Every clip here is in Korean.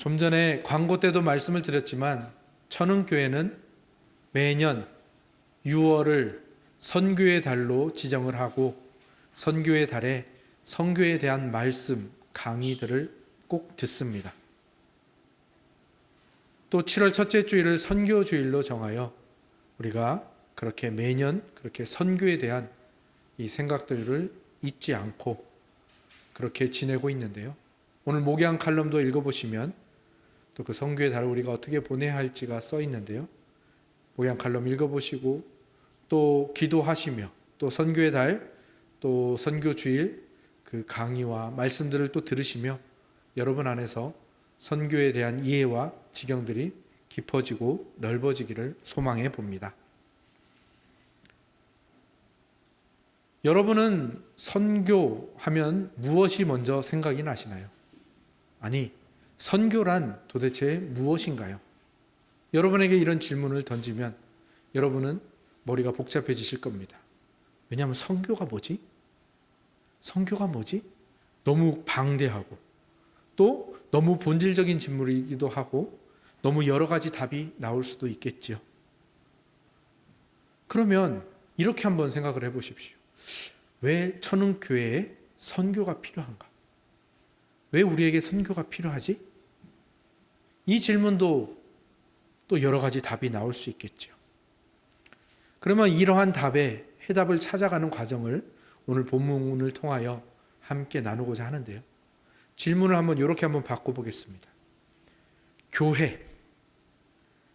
좀 전에 광고 때도 말씀을 드렸지만 천흥교회는 매년 6월을 선교의 달로 지정을 하고 선교의 달에 선교에 대한 말씀, 강의들을 꼭 듣습니다. 또 7월 첫째 주일을 선교주일로 정하여 우리가 그렇게 매년 그렇게 선교에 대한 이 생각들을 잊지 않고 그렇게 지내고 있는데요. 오늘 목양 칼럼도 읽어보시면 또 그 선교의 달을 우리가 어떻게 보내야 할지가 써 있는데요. 목양 칼럼 읽어보시고 또 기도하시며 또 선교의 달, 또 선교주일 그 강의와 말씀들을 또 들으시며 여러분 안에서 선교에 대한 이해와 지경들이 깊어지고 넓어지기를 소망해 봅니다. 여러분은 선교하면 무엇이 먼저 생각이 나시나요? 아니, 선교란 도대체 무엇인가요? 여러분에게 이런 질문을 던지면 여러분은 머리가 복잡해지실 겁니다. 왜냐하면 선교가 뭐지? 선교가 뭐지? 너무 방대하고 또 너무 본질적인 질문이기도 하고 너무 여러 가지 답이 나올 수도 있겠죠. 그러면 이렇게 한번 생각을 해보십시오. 왜 천흥교회에 선교가 필요한가? 왜 우리에게 선교가 필요하지? 이 질문도 또 여러 가지 답이 나올 수 있겠죠. 그러면 이러한 답에 해답을 찾아가는 과정을 오늘 본문을 통하여 함께 나누고자 하는데요. 질문을 이렇게 한번 바꿔보겠습니다. 교회,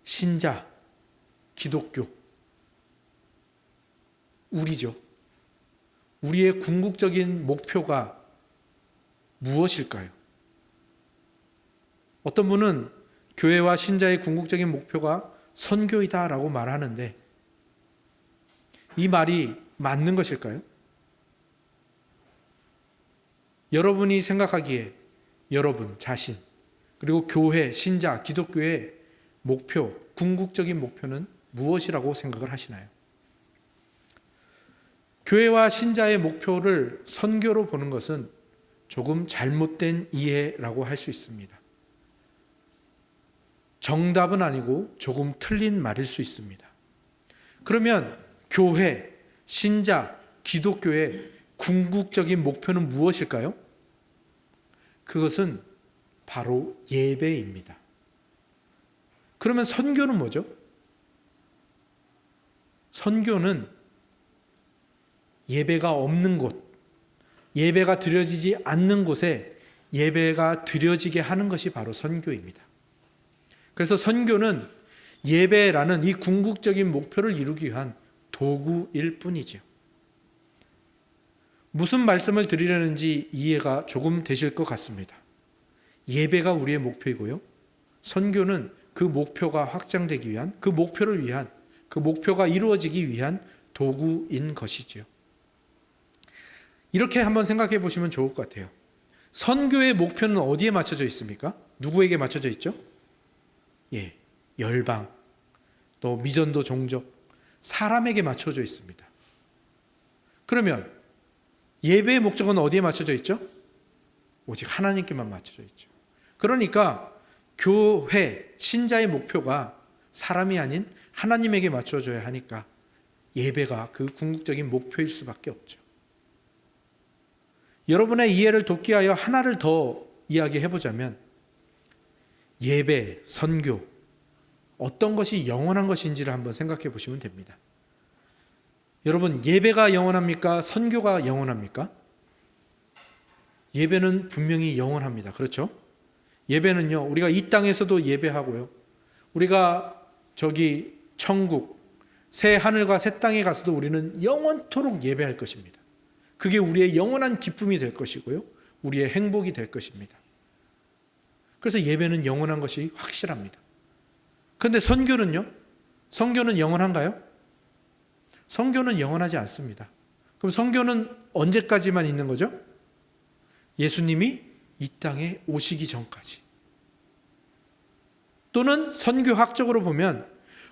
신자, 기독교, 우리죠. 우리의 궁극적인 목표가 무엇일까요? 어떤 분은 교회와 신자의 궁극적인 목표가 선교이다라고 말하는데 이 말이 맞는 것일까요? 여러분이 생각하기에 여러분 자신 그리고 교회, 신자, 기독교의 목표, 궁극적인 목표는 무엇이라고 생각을 하시나요? 교회와 신자의 목표를 선교로 보는 것은 조금 잘못된 이해라고 할 수 있습니다. 정답은 아니고 조금 틀린 말일 수 있습니다. 그러면 교회, 신자, 기독교의 궁극적인 목표는 무엇일까요? 그것은 바로 예배입니다. 그러면 선교는 뭐죠? 선교는 예배가 없는 곳, 예배가 드려지지 않는 곳에 예배가 드려지게 하는 것이 바로 선교입니다. 그래서 선교는 예배라는 이 궁극적인 목표를 이루기 위한 도구일 뿐이죠. 무슨 말씀을 드리려는지 이해가 조금 되실 것 같습니다. 예배가 우리의 목표이고요. 선교는 그 목표가 확장되기 위한, 그 목표를 위한, 그 목표가 이루어지기 위한 도구인 것이죠. 이렇게 한번 생각해 보시면 좋을 것 같아요. 선교의 목표는 어디에 맞춰져 있습니까? 누구에게 맞춰져 있죠? 열방, 또 미전도 종족, 사람에게 맞춰져 있습니다. 그러면 예배의 목적은 어디에 맞춰져 있죠? 오직 하나님께만 맞춰져 있죠. 그러니까 교회, 신자의 목표가 사람이 아닌 하나님에게 맞춰져야 하니까 예배가 그 궁극적인 목표일 수밖에 없죠. 여러분의 이해를 돕기 위하여 하나를 더 이야기해보자면 예배, 선교, 어떤 것이 영원한 것인지를 한번 생각해 보시면 됩니다. 여러분, 예배가 영원합니까? 선교가 영원합니까? 예배는 분명히 영원합니다. 그렇죠? 예배는요, 우리가 이 땅에서도 예배하고요. 우리가 천국, 새 하늘과 새 땅에 가서도 우리는 영원토록 예배할 것입니다. 그게 우리의 영원한 기쁨이 될 것이고요. 우리의 행복이 될 것입니다. 그래서 예배는 영원한 것이 확실합니다. 그런데 선교는요? 선교는 영원한가요? 선교는 영원하지 않습니다. 그럼 선교는 언제까지만 있는 거죠? 예수님이 이 땅에 오시기 전까지. 또는 선교학적으로 보면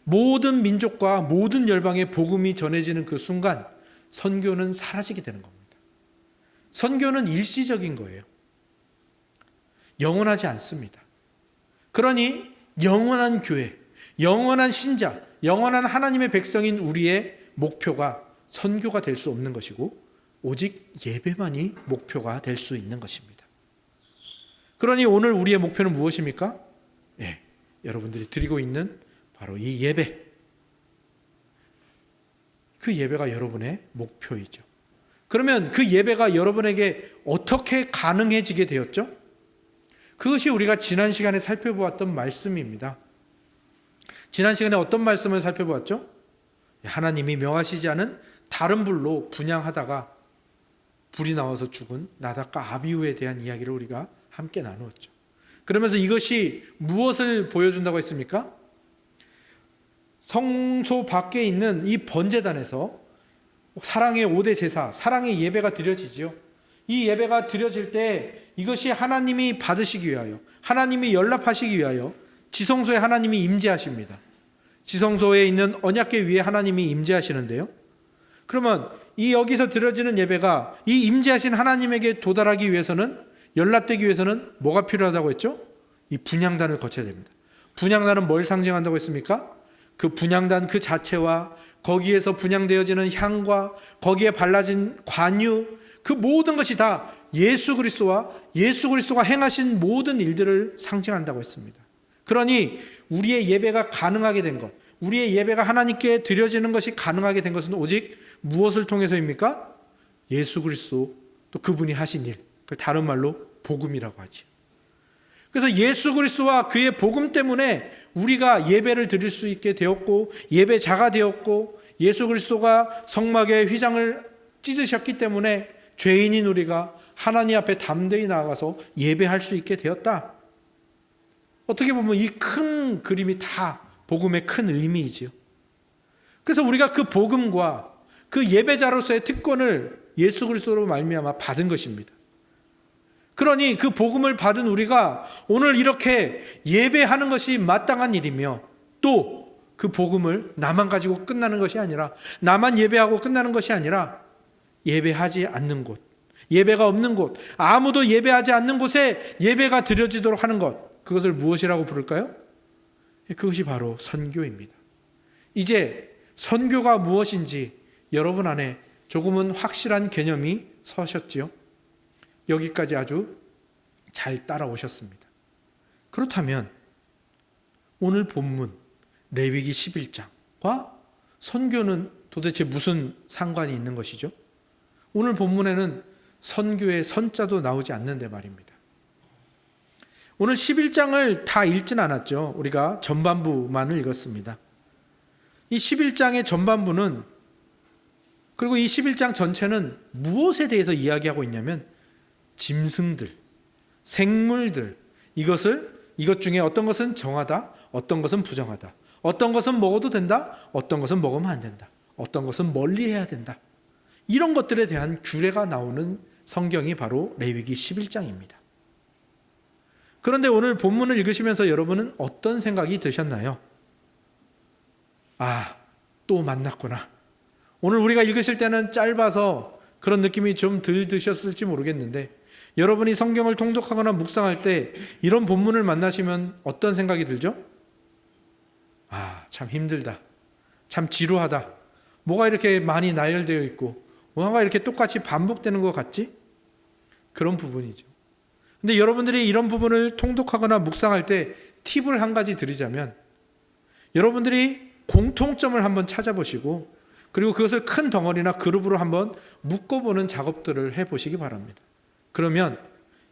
모든 민족과 모든 열방의 복음이 전해지는 그 순간 선교는 사라지게 되는 겁니다. 선교는 일시적인 거예요. 영원하지 않습니다. 그러니 영원한 교회, 영원한 신자, 영원한 하나님의 백성인 우리의 목표가 선교가 될 수 없는 것이고 오직 예배만이 목표가 될 수 있는 것입니다. 그러니 오늘 우리의 목표는 무엇입니까? 네, 여러분들이 드리고 있는 바로 이 예배. 그 예배가 여러분의 목표이죠. 그러면 그 예배가 여러분에게 어떻게 가능해지게 되었죠? 그것이 우리가 지난 시간에 살펴보았던 말씀입니다. 지난 시간에 어떤 말씀을 살펴보았죠? 하나님이 명하시지 않은 다른 불로 분향하다가 불이 나와서 죽은 나답과 아비후에 대한 이야기를 우리가 함께 나누었죠. 그러면서 이것이 무엇을 보여준다고 했습니까? 성소 밖에 있는 이 번제단에서 사랑의 5대 제사, 사랑의 예배가 드려지지요. 이 예배가 드려질 때 이것이 하나님이 받으시기 위하여, 하나님이 연락하시기 위하여 지성소에 하나님이 임재하십니다. 지성소에 있는 언약궤 위에 하나님이 임재하시는데요. 그러면 이 여기서 드려지는 예배가 이 임재하신 하나님에게 도달하기 위해서는, 연락되기 위해서는 뭐가 필요하다고 했죠? 이 분향단을 거쳐야 됩니다. 분향단은 뭘 상징한다고 했습니까? 그 분향단 그 자체와 거기에서 분향되어지는 향과 거기에 발라진 관유, 그 모든 것이 다 예수 그리스도가 행하신 모든 일들을 상징한다고 했습니다. 그러니 우리의 예배가 가능하게 된 것, 우리의 예배가 하나님께 드려지는 것이 가능하게 된 것은 오직 무엇을 통해서입니까? 예수 그리스도, 또 그분이 하신 일, 그걸 다른 말로 복음이라고 하죠. 그래서 예수 그리스도와 그의 복음 때문에 우리가 예배를 드릴 수 있게 되었고, 예배자가 되었고, 예수 그리스도가 성막의 휘장을 찢으셨기 때문에 죄인인 우리가 하나님 앞에 담대히 나아가서 예배할 수 있게 되었다. 어떻게 보면 이 큰 그림이 다 복음의 큰 의미이지요. 그래서 우리가 그 복음과 그 예배자로서의 특권을 예수 그리스도로 말미암아 받은 것입니다. 그러니 그 복음을 받은 우리가 오늘 이렇게 예배하는 것이 마땅한 일이며, 또 그 복음을 나만 가지고 끝나는 것이 아니라, 나만 예배하고 끝나는 것이 아니라 예배하지 않는 곳, 예배가 없는 곳, 아무도 예배하지 않는 곳에 예배가 드려지도록 하는 것, 그것을 무엇이라고 부를까요? 그것이 바로 선교입니다. 이제 선교가 무엇인지 여러분 안에 조금은 확실한 개념이 서셨지요? 여기까지 아주 잘 따라오셨습니다. 그렇다면 오늘 본문 레위기 11장과 선교는 도대체 무슨 상관이 있는 것이죠? 오늘 본문에는 선교의 선자도 나오지 않는데 말입니다. 오늘 11장을 다 읽진 않았죠. 우리가 전반부만을 읽었습니다. 이 11장의 전반부는, 그리고 이 11장 전체는 무엇에 대해서 이야기하고 있냐면 짐승들, 생물들, 이것 중에 어떤 것은 정하다, 어떤 것은 부정하다, 어떤 것은 먹어도 된다, 어떤 것은 먹으면 안 된다, 어떤 것은 멀리해야 된다, 이런 것들에 대한 규례가 나오는 성경이 바로 레위기 11장입니다. 그런데 오늘 본문을 읽으시면서 여러분은 어떤 생각이 드셨나요? 또 만났구나. 오늘 우리가 읽으실 때는 짧아서 그런 느낌이 좀 덜 드셨을지 모르겠는데, 여러분이 성경을 통독하거나 묵상할 때 이런 본문을 만나시면 어떤 생각이 들죠? 참 힘들다, 참 지루하다, 뭐가 이렇게 많이 나열되어 있고 뭔가 이렇게 똑같이 반복되는 것 같지? 그런 부분이죠. 근데 여러분들이 이런 부분을 통독하거나 묵상할 때 팁을 한 가지 드리자면, 여러분들이 공통점을 한번 찾아보시고, 그리고 그것을 큰 덩어리나 그룹으로 한번 묶어보는 작업들을 해보시기 바랍니다. 그러면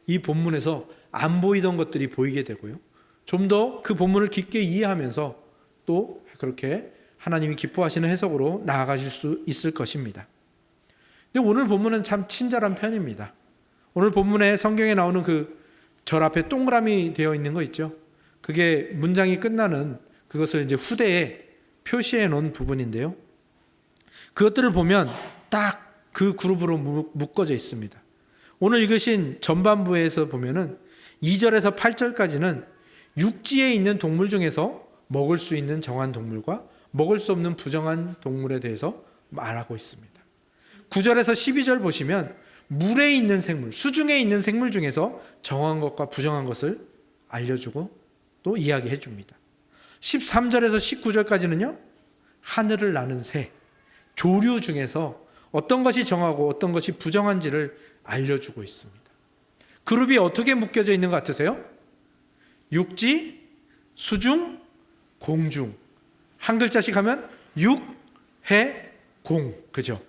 이 본문에서 안 보이던 것들이 보이게 되고요, 좀 더 그 본문을 깊게 이해하면서 또 그렇게 하나님이 기뻐하시는 해석으로 나아가실 수 있을 것입니다. 근데 오늘 본문은 참 친절한 편입니다. 오늘 본문에 성경에 나오는 그 절 앞에 동그라미 되어 있는 거 있죠? 그게 문장이 끝나는, 그것을 이제 후대에 표시해 놓은 부분인데요, 그것들을 보면 딱 그 그룹으로 묶어져 있습니다. 오늘 읽으신 전반부에서 보면은 2절에서 8절까지는 육지에 있는 동물 중에서 먹을 수 있는 정한 동물과 먹을 수 없는 부정한 동물에 대해서 말하고 있습니다. 9절에서 12절 보시면 물에 있는 생물, 수중에 있는 생물 중에서 정한 것과 부정한 것을 알려주고 또 이야기해 줍니다. 13절에서 19절까지는요, 하늘을 나는 새, 조류 중에서 어떤 것이 정하고 어떤 것이 부정한지를 알려주고 있습니다. 그룹이 어떻게 묶여져 있는 것 같으세요? 육지, 수중, 공중. 한 글자씩 하면 육, 해, 공. 그죠?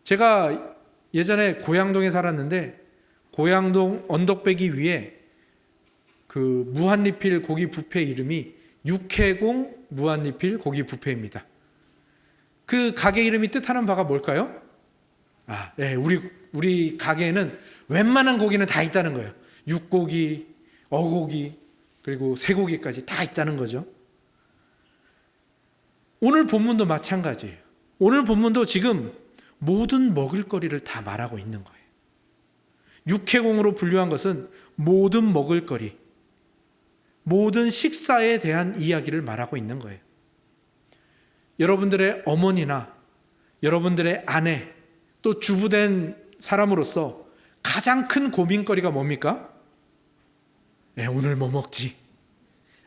제가 예전에 고양동에 살았는데 고양동 언덕배기 위에 그 무한리필 고기 뷔페 이름이 육해공 무한리필 고기 뷔페입니다. 그 가게 이름이 뜻하는 바가 뭘까요? 네, 우리 가게에는 웬만한 고기는 다 있다는 거예요. 육고기, 어고기, 그리고 쇠고기까지 다 있다는 거죠. 오늘 본문도 마찬가지예요. 오늘 본문도 지금 모든 먹을거리를 다 말하고 있는 거예요. 육해공으로 분류한 것은 모든 먹을거리, 모든 식사에 대한 이야기를 말하고 있는 거예요. 여러분들의 어머니나 여러분들의 아내, 또 주부된 사람으로서 가장 큰 고민거리가 뭡니까? 오늘 뭐 먹지?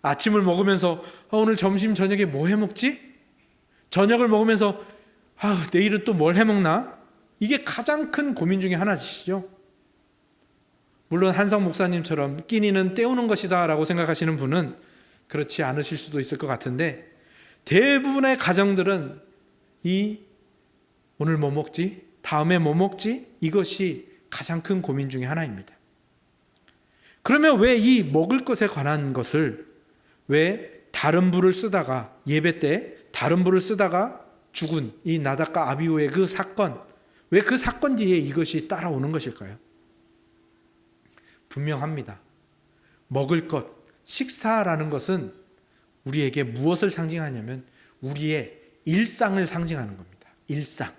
아침을 먹으면서 오늘 점심 저녁에 뭐 해 먹지? 저녁을 먹으면서 내일은 또 뭘 해 먹나? 이게 가장 큰 고민 중에 하나시죠. 물론 한성 목사님처럼 끼니는 때우는 것이다 라고 생각하시는 분은 그렇지 않으실 수도 있을 것 같은데, 대부분의 가정들은 이 오늘 뭐 먹지? 다음에 뭐 먹지? 이것이 가장 큰 고민 중에 하나입니다. 그러면 왜 이 먹을 것에 관한 것을, 왜 다른 불을 쓰다가, 예배 때 다른 불을 쓰다가 죽은 이 나답과 아비후의 그 사건, 왜 그 사건 뒤에 이것이 따라오는 것일까요? 분명합니다. 먹을 것, 식사라는 것은 우리에게 무엇을 상징하냐면 우리의 일상을 상징하는 겁니다. 일상.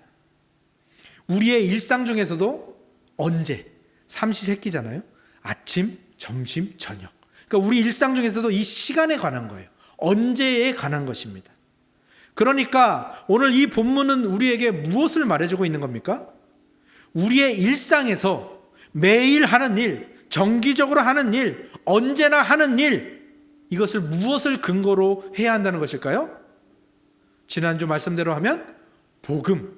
우리의 일상 중에서도 언제, 삼시세끼잖아요. 아침, 점심, 저녁. 그러니까 우리 일상 중에서도 이 시간에 관한 거예요. 언제에 관한 것입니다. 그러니까 오늘 이 본문은 우리에게 무엇을 말해주고 있는 겁니까? 우리의 일상에서 매일 하는 일, 정기적으로 하는 일, 언제나 하는 일, 이것을 무엇을 근거로 해야 한다는 것일까요? 지난주 말씀대로 하면 복음,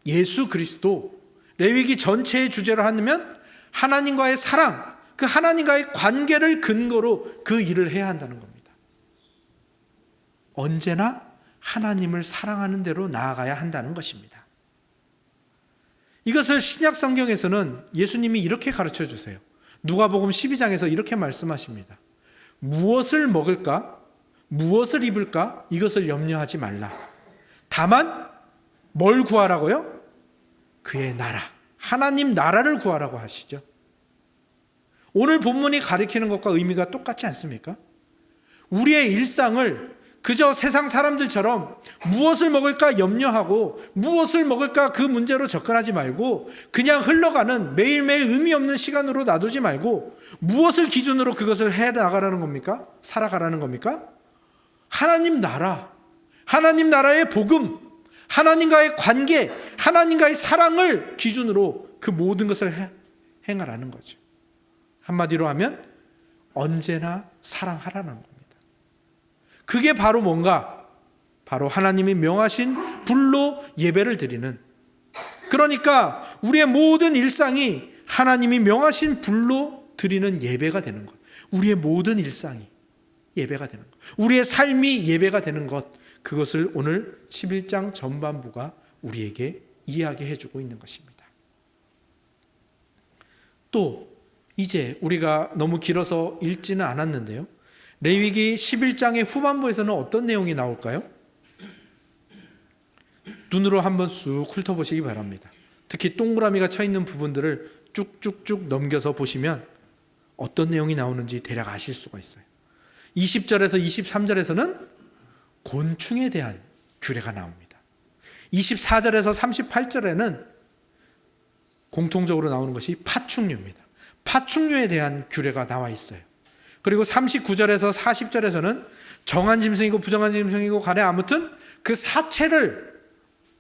예수 그리스도, 레위기 전체의 주제로 하면 하나님과의 사랑, 그 하나님과의 관계를 근거로 그 일을 해야 한다는 겁니다. 언제나 하나님을 사랑하는 대로 나아가야 한다는 것입니다. 이것을 신약 성경에서는 예수님이 이렇게 가르쳐 주세요. 누가복음 12장에서 이렇게 말씀하십니다. 무엇을 먹을까? 무엇을 입을까? 이것을 염려하지 말라. 다만 뭘 구하라고요? 그의 나라, 하나님 나라를 구하라고 하시죠. 오늘 본문이 가리키는 것과 의미가 똑같지 않습니까? 우리의 일상을 그저 세상 사람들처럼 무엇을 먹을까 염려하고 무엇을 먹을까 그 문제로 접근하지 말고 그냥 흘러가는 매일매일 의미 없는 시간으로 놔두지 말고 무엇을 기준으로 그것을 해나가라는 겁니까? 살아가라는 겁니까? 하나님 나라, 하나님 나라의 복음, 하나님과의 관계, 하나님과의 사랑을 기준으로 그 모든 것을 행하라는 거죠. 한마디로 하면 언제나 사랑하라는 겁니다. 그게 바로 뭔가? 바로 하나님이 명하신 불로 예배를 드리는, 그러니까 우리의 모든 일상이 하나님이 명하신 불로 드리는 예배가 되는 것, 우리의 모든 일상이 예배가 되는 것, 우리의 삶이 예배가 되는 것, 그것을 오늘 11장 전반부가 우리에게 이야기해 주고 있는 것입니다. 또 이제 우리가 너무 길어서 읽지는 않았는데요, 레위기 11장의 후반부에서는 어떤 내용이 나올까요? 눈으로 한번 쑥 훑어보시기 바랍니다. 특히 동그라미가 쳐 있는 부분들을 쭉쭉쭉 넘겨서 보시면 어떤 내용이 나오는지 대략 아실 수가 있어요. 20절에서 23절에서는 곤충에 대한 규례가 나옵니다. 24절에서 38절에는 공통적으로 나오는 것이 파충류입니다. 파충류에 대한 규례가 나와 있어요. 그리고 39절에서 40절에서는 정한 짐승이고 부정한 짐승이고 간에 아무튼 그 사체를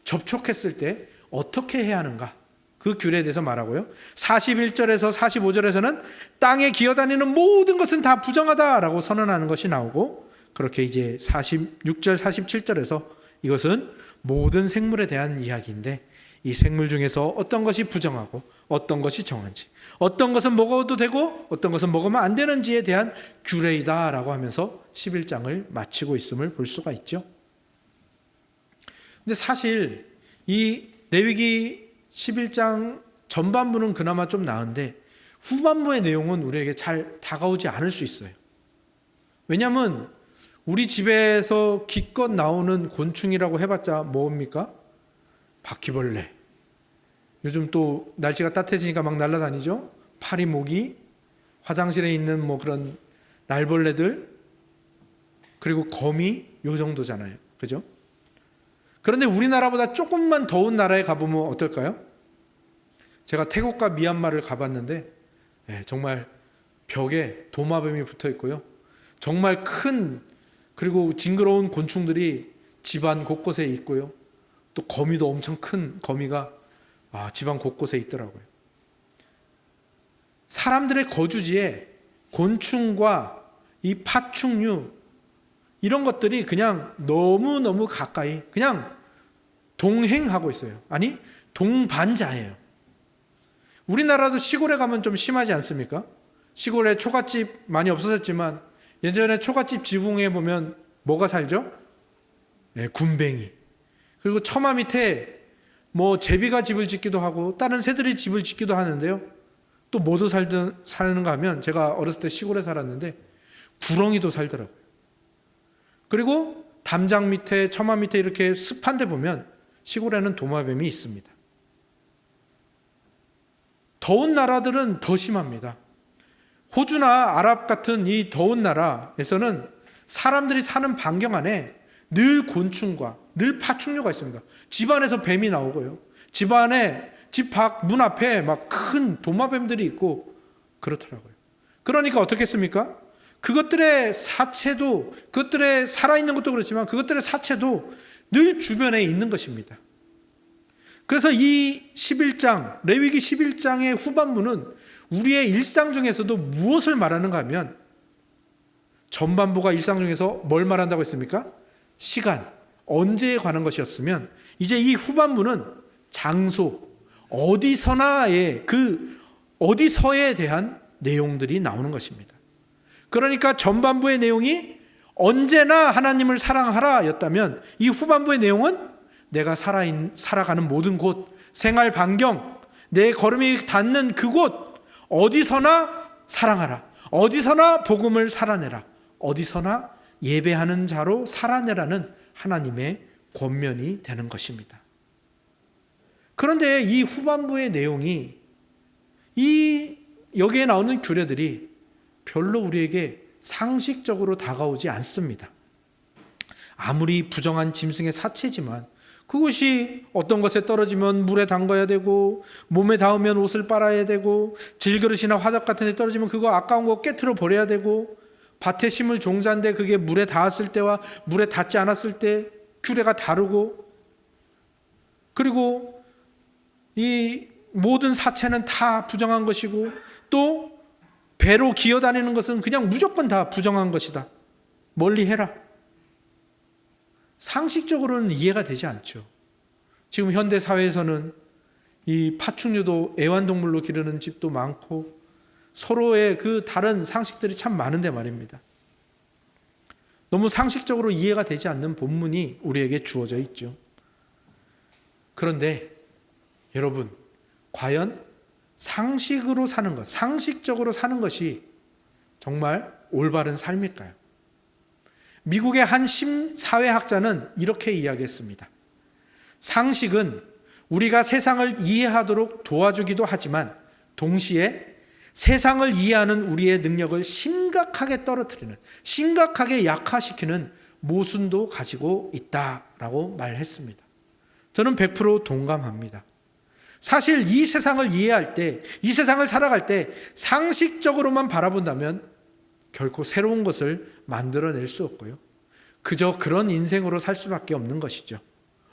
접촉했을 때 어떻게 해야 하는가, 그 규례에 대해서 말하고요. 41절에서 45절에서는 땅에 기어다니는 모든 것은 다 부정하다라고 선언하는 것이 나오고, 그렇게 이제 46절, 47절에서 이것은 모든 생물에 대한 이야기인데, 이 생물 중에서 어떤 것이 부정하고 어떤 것이 정한지, 어떤 것은 먹어도 되고 어떤 것은 먹으면 안 되는지에 대한 규례이다라고 하면서 11장을 마치고 있음을 볼 수가 있죠. 근데 사실 이 레위기 11장 전반부는 그나마 좀 나은데 후반부의 내용은 우리에게 잘 다가오지 않을 수 있어요. 왜냐하면 우리 집에서 기껏 나오는 곤충이라고 해봤자 뭡니까? 바퀴벌레. 요즘 또 날씨가 따뜻해지니까 막 날아다니죠. 파리, 모기, 화장실에 있는 뭐 그런 날벌레들, 그리고 거미, 요 정도잖아요. 그죠? 그런데 우리나라보다 조금만 더운 나라에 가보면 어떨까요? 제가 태국과 미얀마를 가봤는데 정말 벽에 도마뱀이 붙어 있고요. 정말 큰, 그리고 징그러운 곤충들이 집안 곳곳에 있고요. 또 거미도 엄청 큰 거미가 집안 곳곳에 있더라고요. 사람들의 거주지에 곤충과 이 파충류, 이런 것들이 그냥 너무너무 가까이 그냥 동행하고 있어요. 아니, 동반자예요. 우리나라도 시골에 가면 좀 심하지 않습니까? 시골에 초가집 많이 없어졌지만 예전에 초가집 지붕에 보면 뭐가 살죠? 군뱅이. 그리고 처마 밑에 뭐 제비가 집을 짓기도 하고 다른 새들이 집을 짓기도 하는데요. 또 뭐도 사는가 하면, 제가 어렸을 때 시골에 살았는데 구렁이도 살더라고요. 그리고 담장 밑에, 처마 밑에 이렇게 습한 데 보면 시골에는 도마뱀이 있습니다. 더운 나라들은 더 심합니다. 호주나 아랍 같은 이 더운 나라에서는 사람들이 사는 반경 안에 늘 곤충과 늘 파충류가 있습니다. 집 안에서 뱀이 나오고요. 집 안에, 집 밖 문 앞에 막 큰 도마뱀들이 있고 그렇더라고요. 그러니까 어떻겠습니까? 그것들의 사체도, 그것들의 살아있는 것도 그렇지만 그것들의 사체도 늘 주변에 있는 것입니다. 그래서 이 11장, 레위기 11장의 후반부는 우리의 일상 중에서도 무엇을 말하는가 하면, 전반부가 일상 중에서 뭘 말한다고 했습니까? 시간, 언제에 관한 것이었으면, 이제 이 후반부는 장소, 어디서나의 어디서에 대한 내용들이 나오는 것입니다. 그러니까 전반부의 내용이 언제나 하나님을 사랑하라 였다면, 이 후반부의 내용은 내가 살아가는 모든 곳, 생활 반경, 내 걸음이 닿는 그곳, 어디서나 사랑하라, 어디서나 복음을 살아내라, 어디서나 예배하는 자로 살아내라는 하나님의 권면이 되는 것입니다. 그런데 이 후반부의 내용이, 여기에 나오는 규례들이 별로 우리에게 상식적으로 다가오지 않습니다. 아무리 부정한 짐승의 사체지만 그것이 어떤 것에 떨어지면 물에 담가야 되고, 몸에 닿으면 옷을 빨아야 되고, 질그릇이나 화덕 같은 데 떨어지면 그거 아까운 거 깨트려 버려야 되고, 밭에 심을 종자인데 그게 물에 닿았을 때와 물에 닿지 않았을 때 규례가 다르고, 그리고 이 모든 사체는 다 부정한 것이고, 또 배로 기어다니는 것은 그냥 무조건 다 부정한 것이다, 멀리 해라. 상식적으로는 이해가 되지 않죠. 지금 현대 사회에서는 이 파충류도 애완동물로 기르는 집도 많고 서로의 그 다른 상식들이 참 많은데 말입니다. 너무 상식적으로 이해가 되지 않는 본문이 우리에게 주어져 있죠. 그런데 여러분, 과연 상식으로 사는 것, 상식적으로 사는 것이 정말 올바른 삶일까요? 미국의 한 사회학자는 이렇게 이야기했습니다. 상식은 우리가 세상을 이해하도록 도와주기도 하지만 동시에 세상을 이해하는 우리의 능력을 심각하게 떨어뜨리는, 심각하게 약화시키는 모순도 가지고 있다라고 말했습니다. 저는 100% 동감합니다. 사실 이 세상을 이해할 때, 이 세상을 살아갈 때 상식적으로만 바라본다면 결코 새로운 것을 만들어낼 수 없고요. 그저 그런 인생으로 살 수밖에 없는 것이죠.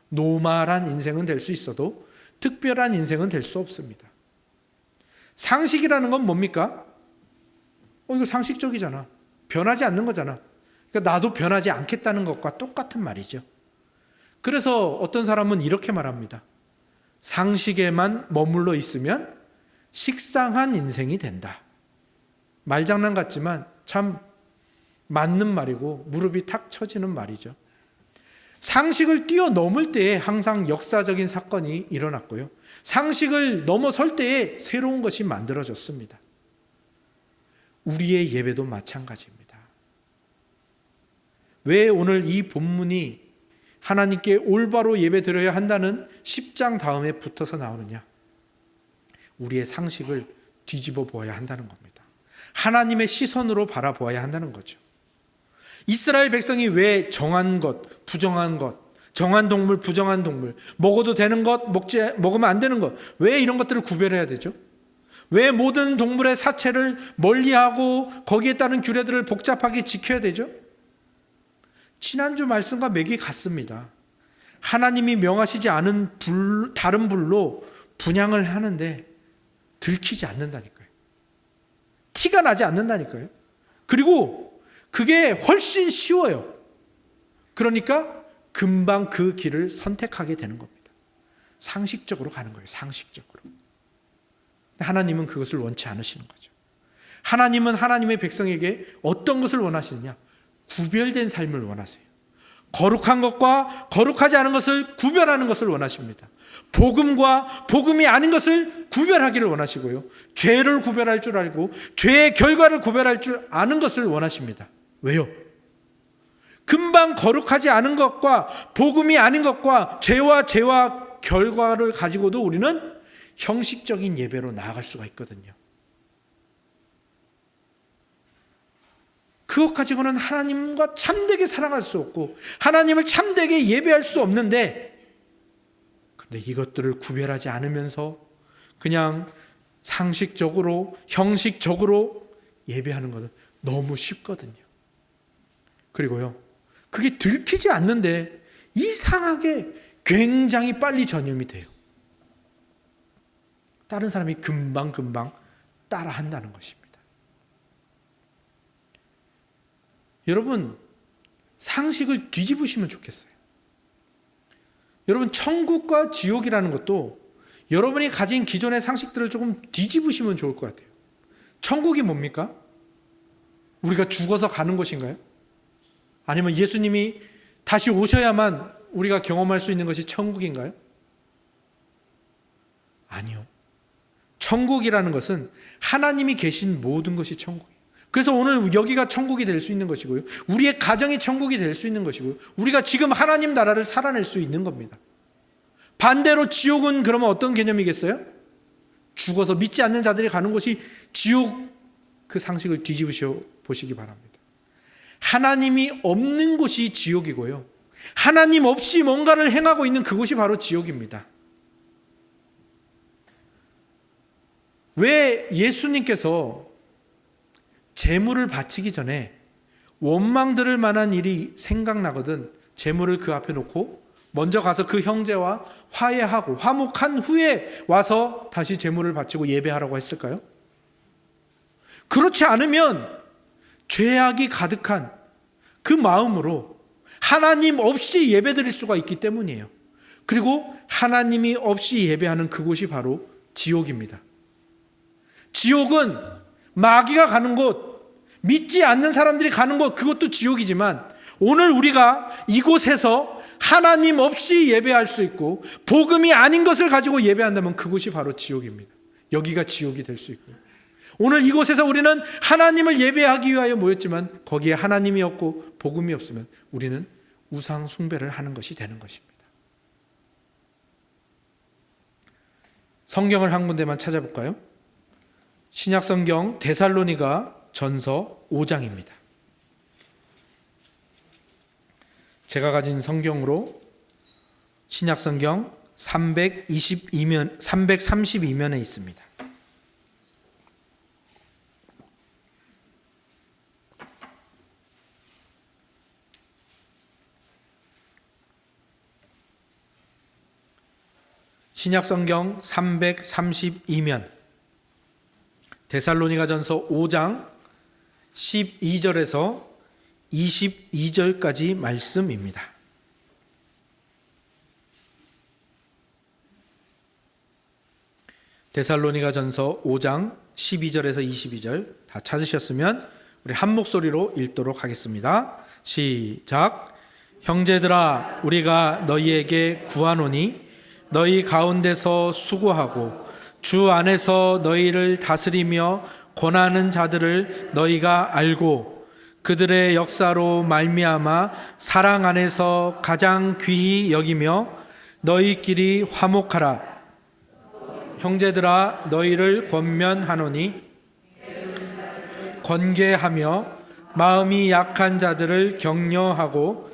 노말한 인생은 될 수 있어도 특별한 인생은 될 수 없습니다. 상식이라는 건 뭡니까? 이거 상식적이잖아. 변하지 않는 거잖아. 그러니까 나도 변하지 않겠다는 것과 똑같은 말이죠. 그래서 어떤 사람은 이렇게 말합니다. 상식에만 머물러 있으면 식상한 인생이 된다. 말장난 같지만 참 맞는 말이고 무릎이 탁 쳐지는 말이죠. 상식을 뛰어넘을 때에 항상 역사적인 사건이 일어났고요. 상식을 넘어설 때에 새로운 것이 만들어졌습니다. 우리의 예배도 마찬가지입니다. 왜 오늘 이 본문이 하나님께 올바로 예배 드려야 한다는 10장 다음에 붙어서 나오느냐? 우리의 상식을 뒤집어 보아야 한다는 겁니다. 하나님의 시선으로 바라보아야 한다는 거죠. 이스라엘 백성이 왜 정한 것, 부정한 것, 정한 동물, 부정한 동물, 먹어도 되는 것, 먹으면 안 되는 것, 왜 이런 것들을 구별해야 되죠? 왜 모든 동물의 사체를 멀리하고 거기에 따른 규례들을 복잡하게 지켜야 되죠? 지난주 말씀과 맥이 같습니다. 하나님이 명하시지 않은 다른 불로 분향을 하는데 들키지 않는다니까요. 티가 나지 않는다니까요. 그리고 그게 훨씬 쉬워요. 그러니까 금방 그 길을 선택하게 되는 겁니다. 상식적으로 가는 거예요. 상식적으로. 하나님은 그것을 원치 않으시는 거죠. 하나님은 하나님의 백성에게 어떤 것을 원하시느냐? 구별된 삶을 원하세요. 거룩한 것과 거룩하지 않은 것을 구별하는 것을 원하십니다. 복음과 복음이 아닌 것을 구별하기를 원하시고요. 죄를 구별할 줄 알고 죄의 결과를 구별할 줄 아는 것을 원하십니다. 왜요? 금방 거룩하지 않은 것과 복음이 아닌 것과 죄와 결과를 가지고도 우리는 형식적인 예배로 나아갈 수가 있거든요. 그것 가지고는 하나님과 참되게 사랑할 수 없고 하나님을 참되게 예배할 수 없는데, 그런데 이것들을 구별하지 않으면서 그냥 상식적으로 형식적으로 예배하는 것은 너무 쉽거든요. 그리고요, 그게 들키지 않는데 이상하게 굉장히 빨리 전염이 돼요. 다른 사람이 금방 따라 한다는 것입니다. 여러분, 상식을 뒤집으시면 좋겠어요. 여러분, 천국과 지옥이라는 것도 여러분이 가진 기존의 상식들을 조금 뒤집으시면 좋을 것 같아요. 천국이 뭡니까? 우리가 죽어서 가는 것인가요? 아니면 예수님이 다시 오셔야만 우리가 경험할 수 있는 것이 천국인가요? 아니요. 천국이라는 것은 하나님이 계신 모든 것이 천국이에요. 그래서 오늘 여기가 천국이 될 수 있는 것이고요. 우리의 가정이 천국이 될 수 있는 것이고요. 우리가 지금 하나님 나라를 살아낼 수 있는 겁니다. 반대로 지옥은 그러면 어떤 개념이겠어요? 죽어서 믿지 않는 자들이 가는 곳이 지옥, 그 상식을 뒤집으셔 보시기 바랍니다. 하나님이 없는 곳이 지옥이고요. 하나님 없이 뭔가를 행하고 있는 그곳이 바로 지옥입니다. 왜 예수님께서 제물을 바치기 전에 원망 들을 만한 일이 생각나거든 제물을 그 앞에 놓고 먼저 가서 그 형제와 화해하고 화목한 후에 와서 다시 제물을 바치고 예배하라고 했을까요? 그렇지 않으면 죄악이 가득한 그 마음으로 하나님 없이 예배드릴 수가 있기 때문이에요. 그리고 하나님이 없이 예배하는 그곳이 바로 지옥입니다. 지옥은 마귀가 가는 곳, 믿지 않는 사람들이 가는 곳, 그것도 지옥이지만 오늘 우리가 이곳에서 하나님 없이 예배할 수 있고 복음이 아닌 것을 가지고 예배한다면 그곳이 바로 지옥입니다. 여기가 지옥이 될 수 있고요. 오늘 이곳에서 우리는 하나님을 예배하기 위하여 모였지만 거기에 하나님이 없고 복음이 없으면 우리는 우상 숭배를 하는 것이 되는 것입니다. 성경을 한 군데만 찾아볼까요? 신약성경 데살로니가 전서 5장입니다. 제가 가진 성경으로 신약성경 332면에 있습니다. 신약성경 332면 데살로니가전서 5장 12절에서 22절까지 말씀입니다. 데살로니가전서 5장 12절에서 22절 다 찾으셨으면 우리 한 목소리로 읽도록 하겠습니다. 시작. 형제들아, 우리가 너희에게 구하노니 너희 가운데서 수고하고 주 안에서 너희를 다스리며 권하는 자들을 너희가 알고 그들의 역사로 말미암아 사랑 안에서 가장 귀히 여기며 너희끼리 화목하라. 형제들아, 너희를 권면하노니 권계하며 마음이 약한 자들을 격려하고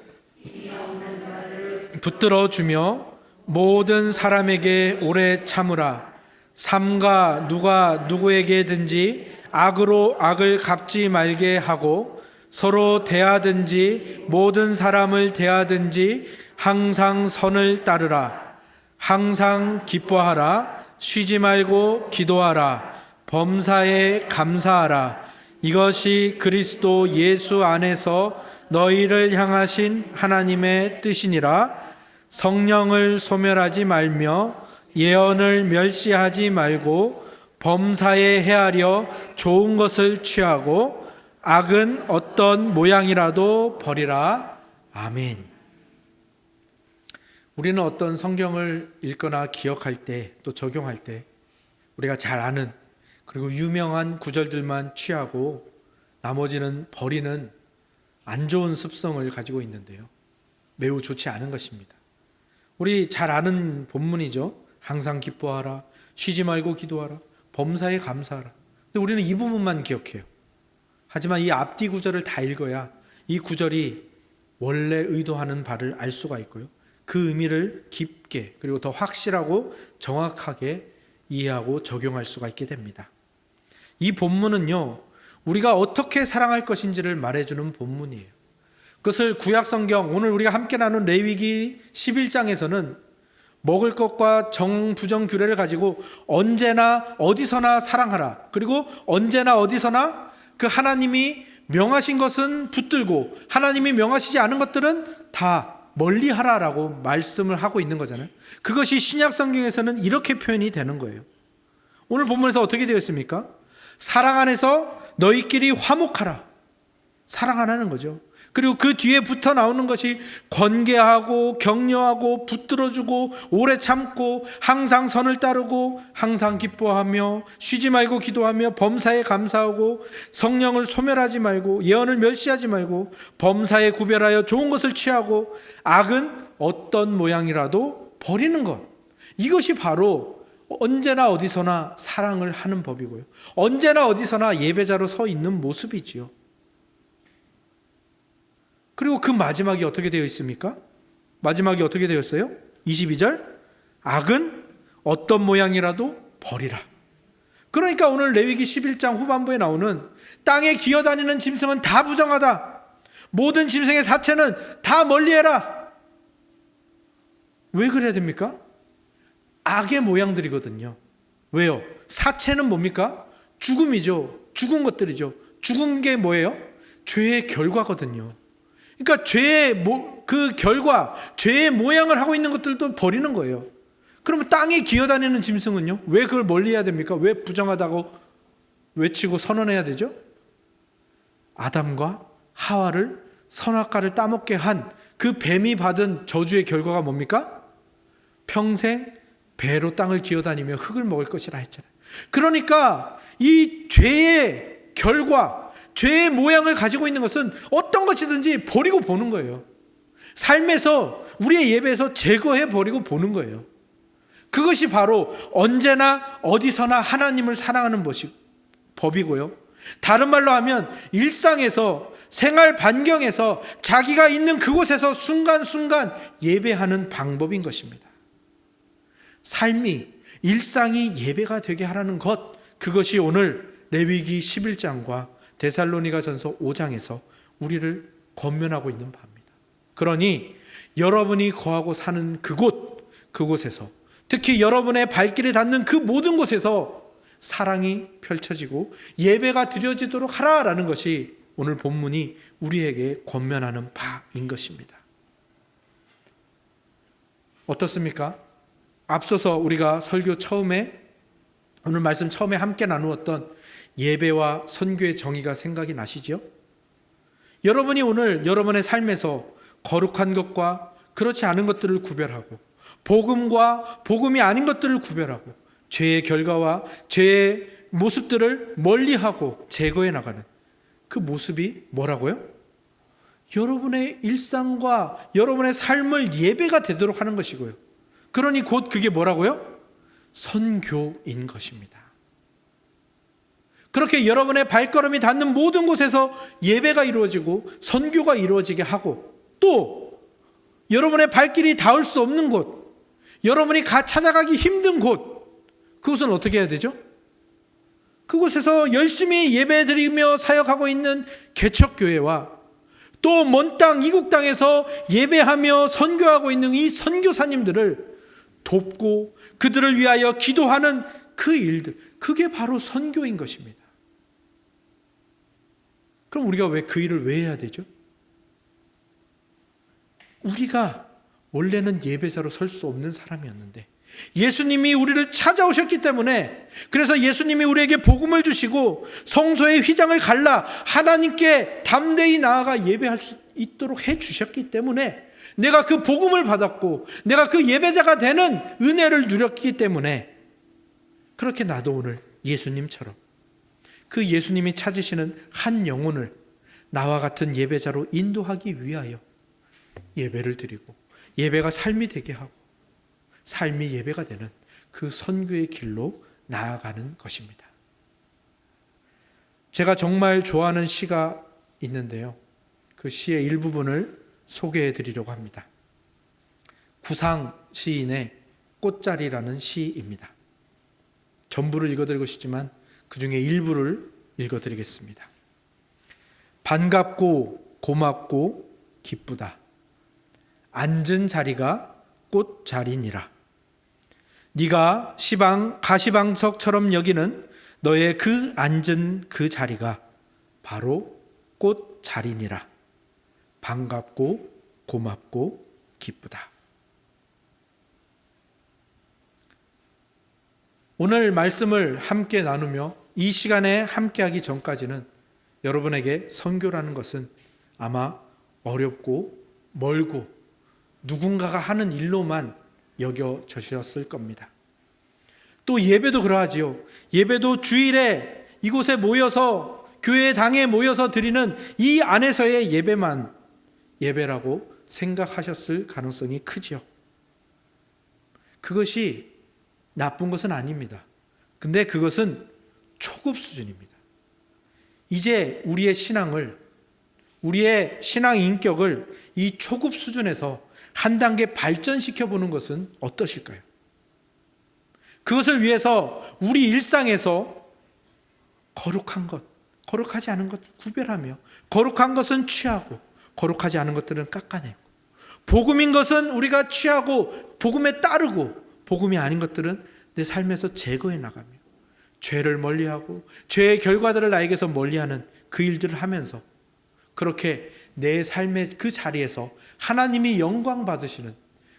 붙들어주며 모든 사람에게 오래 참으라. 삼가 누가 누구에게든지 악으로 악을 갚지 말게 하고 서로 대하든지 모든 사람을 대하든지 항상 선을 따르라. 항상 기뻐하라. 쉬지 말고 기도하라. 범사에 감사하라. 이것이 그리스도 예수 안에서 너희를 향하신 하나님의 뜻이니라. 성령을 소멸하지 말며 예언을 멸시하지 말고 범사에 헤아려 좋은 것을 취하고 악은 어떤 모양이라도 버리라. 아멘. 우리는 어떤 성경을 읽거나 기억할 때 또 적용할 때 우리가 잘 아는 그리고 유명한 구절들만 취하고 나머지는 버리는 안 좋은 습성을 가지고 있는데요. 매우 좋지 않은 것입니다. 우리 잘 아는 본문이죠. 항상 기뻐하라. 쉬지 말고 기도하라. 범사에 감사하라. 근데 우리는 이 부분만 기억해요. 하지만 이 앞뒤 구절을 다 읽어야 이 구절이 원래 의도하는 바를 알 수가 있고요. 그 의미를 깊게 그리고 더 확실하고 정확하게 이해하고 적용할 수가 있게 됩니다. 이 본문은요, 우리가 어떻게 사랑할 것인지를 말해주는 본문이에요. 그것을 구약성경, 오늘 우리가 함께 나눈 레위기 11장에서는 먹을 것과 정부정 규례를 가지고 언제나 어디서나 사랑하라. 그리고 언제나 어디서나 그 하나님이 명하신 것은 붙들고 하나님이 명하시지 않은 것들은 다 멀리하라라고 말씀을 하고 있는 거잖아요. 그것이 신약성경에서는 이렇게 표현이 되는 거예요. 오늘 본문에서 어떻게 되어 있습니까? 사랑 안에서 너희끼리 화목하라. 사랑하라는 거죠. 그리고 그 뒤에 붙어 나오는 것이 권계하고 격려하고 붙들어주고 오래 참고 항상 선을 따르고 항상 기뻐하며 쉬지 말고 기도하며 범사에 감사하고 성령을 소멸하지 말고 예언을 멸시하지 말고 범사에 구별하여 좋은 것을 취하고 악은 어떤 모양이라도 버리는 것. 이것이 바로 언제나 어디서나 사랑을 하는 법이고요. 언제나 어디서나 예배자로 서 있는 모습이지요. 그리고 그 마지막이 어떻게 되어 있습니까? 마지막이 어떻게 되었어요? 22절. 악은 어떤 모양이라도 버리라. 그러니까 오늘 레위기 11장 후반부에 나오는 땅에 기어다니는 짐승은 다 부정하다. 모든 짐승의 사체는 다 멀리해라. 왜 그래야 됩니까? 악의 모양들이거든요. 왜요? 사체는 뭡니까? 죽음이죠. 죽은 것들이죠. 죽은 게 뭐예요? 죄의 결과거든요. 그러니까 죄의 그 결과, 죄의 모양을 하고 있는 것들도 버리는 거예요. 그러면 땅에 기어다니는 짐승은요? 왜 그걸 멀리해야 됩니까? 왜 부정하다고 외치고 선언해야 되죠? 아담과 하와를 선악과를 따먹게 한 그 뱀이 받은 저주의 결과가 뭡니까? 평생 배로 땅을 기어다니며 흙을 먹을 것이라 했잖아요. 그러니까 이 죄의 결과, 죄의 모양을 가지고 있는 것은 어떤 것이든지 버리고 보는 거예요. 삶에서, 우리의 예배에서 제거해 버리고 보는 거예요. 그것이 바로 언제나 어디서나 하나님을 사랑하는 법이고요. 다른 말로 하면 일상에서, 생활 반경에서, 자기가 있는 그곳에서 순간순간 예배하는 방법인 것입니다. 삶이, 일상이 예배가 되게 하라는 것, 그것이 오늘 레위기 11장과 데살로니가전서 5장에서 우리를 권면하고 있는 바입니다. 그러니 여러분이 거하고 사는 그곳에서 특히 여러분의 발길이 닿는 그 모든 곳에서 사랑이 펼쳐지고 예배가 드려지도록 하라라는 것이 오늘 본문이 우리에게 권면하는 바인 것입니다. 어떻습니까? 앞서서 우리가 설교 처음에, 오늘 말씀 처음에 함께 나누었던 예배와 선교의 정의가 생각이 나시죠? 여러분이 오늘 여러분의 삶에서 거룩한 것과 그렇지 않은 것들을 구별하고, 복음과 복음이 아닌 것들을 구별하고, 죄의 결과와 죄의 모습들을 멀리하고 제거해 나가는 그 모습이 뭐라고요? 여러분의 일상과 여러분의 삶을 예배가 되도록 하는 것이고요. 그러니 곧 그게 뭐라고요? 선교인 것입니다. 그렇게 여러분의 발걸음이 닿는 모든 곳에서 예배가 이루어지고 선교가 이루어지게 하고, 또 여러분의 발길이 닿을 수 없는 곳, 여러분이 찾아가기 힘든 곳, 그곳은 어떻게 해야 되죠? 그곳에서 열심히 예배드리며 사역하고 있는 개척교회와 또 먼 땅 이국 땅에서 예배하며 선교하고 있는 이 선교사님들을 돕고 그들을 위하여 기도하는 그 일들, 그게 바로 선교인 것입니다. 그럼 우리가 왜 그 일을 왜 해야 되죠? 우리가 원래는 예배자로 설 수 없는 사람이었는데 예수님이 우리를 찾아오셨기 때문에, 그래서 예수님이 우리에게 복음을 주시고 성소의 휘장을 갈라 하나님께 담대히 나아가 예배할 수 있도록 해주셨기 때문에, 내가 그 복음을 받았고 내가 그 예배자가 되는 은혜를 누렸기 때문에, 그렇게 나도 오늘 예수님처럼 그 예수님이 찾으시는 한 영혼을 나와 같은 예배자로 인도하기 위하여 예배를 드리고 예배가 삶이 되게 하고 삶이 예배가 되는 그 선교의 길로 나아가는 것입니다. 제가 정말 좋아하는 시가 있는데요, 그 시의 일부분을 소개해 드리려고 합니다. 구상 시인의 꽃자리라는 시입니다. 전부를 읽어드리고 싶지만 그 중에 일부를 읽어드리겠습니다. 반갑고 고맙고 기쁘다. 앉은 자리가 꽃자리니라. 네가 시방 가시방석처럼 여기는 너의 그 앉은 그 자리가 바로 꽃자리니라. 반갑고 고맙고 기쁘다. 오늘 말씀을 함께 나누며 이 시간에 함께하기 전까지는 여러분에게 선교라는 것은 아마 어렵고 멀고 누군가가 하는 일로만 여겨지셨을 겁니다. 또 예배도 그러하지요. 예배도 주일에 이곳에 모여서 교회 당에 모여서 드리는 이 안에서의 예배만 예배라고 생각하셨을 가능성이 크지요. 그것이 나쁜 것은 아닙니다. 근데 그것은 초급 수준입니다. 이제 우리의 신앙을, 우리의 신앙 인격을 이 초급 수준에서 한 단계 발전시켜 보는 것은 어떠실까요? 그것을 위해서 우리 일상에서 거룩한 것, 거룩하지 않은 것 구별하며, 거룩한 것은 취하고 거룩하지 않은 것들은 깎아내고, 복음인 것은 우리가 취하고 복음에 따르고, 복음이 아닌 것들은 내 삶에서 제거해 나가며, 죄를 멀리하고 죄의 결과들을 나에게서 멀리하는 그 일들을 하면서, 그렇게 내 삶의 그 자리에서 하나님이 영광 받으시는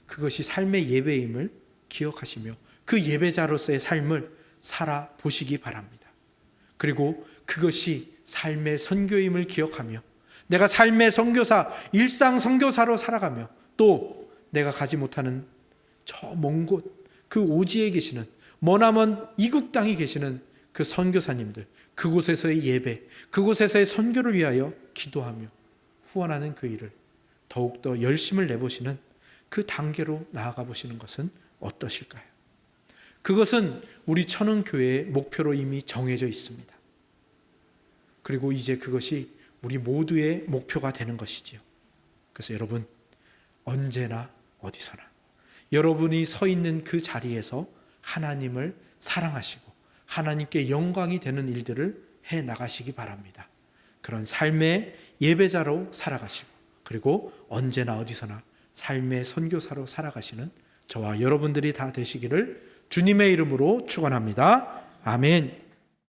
그것이 삶의 예배임을 기억하시며 그 예배자로서의 삶을 살아보시기 바랍니다. 그리고 그것이 삶의 선교임을 기억하며 내가 삶의 선교사, 일상 선교사로 살아가며, 또 내가 가지 못하는 저 먼 곳, 그 오지에 계시는 머나먼 이국 땅에 계시는 그 선교사님들, 그곳에서의 예배, 그곳에서의 선교를 위하여 기도하며 후원하는 그 일을 더욱더 열심을 내보시는 그 단계로 나아가 보시는 것은 어떠실까요? 그것은 우리 천흥교회의 목표로 이미 정해져 있습니다. 그리고 이제 그것이 우리 모두의 목표가 되는 것이지요. 그래서 여러분, 언제나 어디서나 여러분이 서 있는 그 자리에서 하나님을 사랑하시고 하나님께 영광이 되는 일들을 해 나가시기 바랍니다. 그런 삶의 예배자로 살아가시고, 그리고 언제나 어디서나 삶의 선교사로 살아가시는 저와 여러분들이 다 되시기를 주님의 이름으로 축원합니다. 아멘.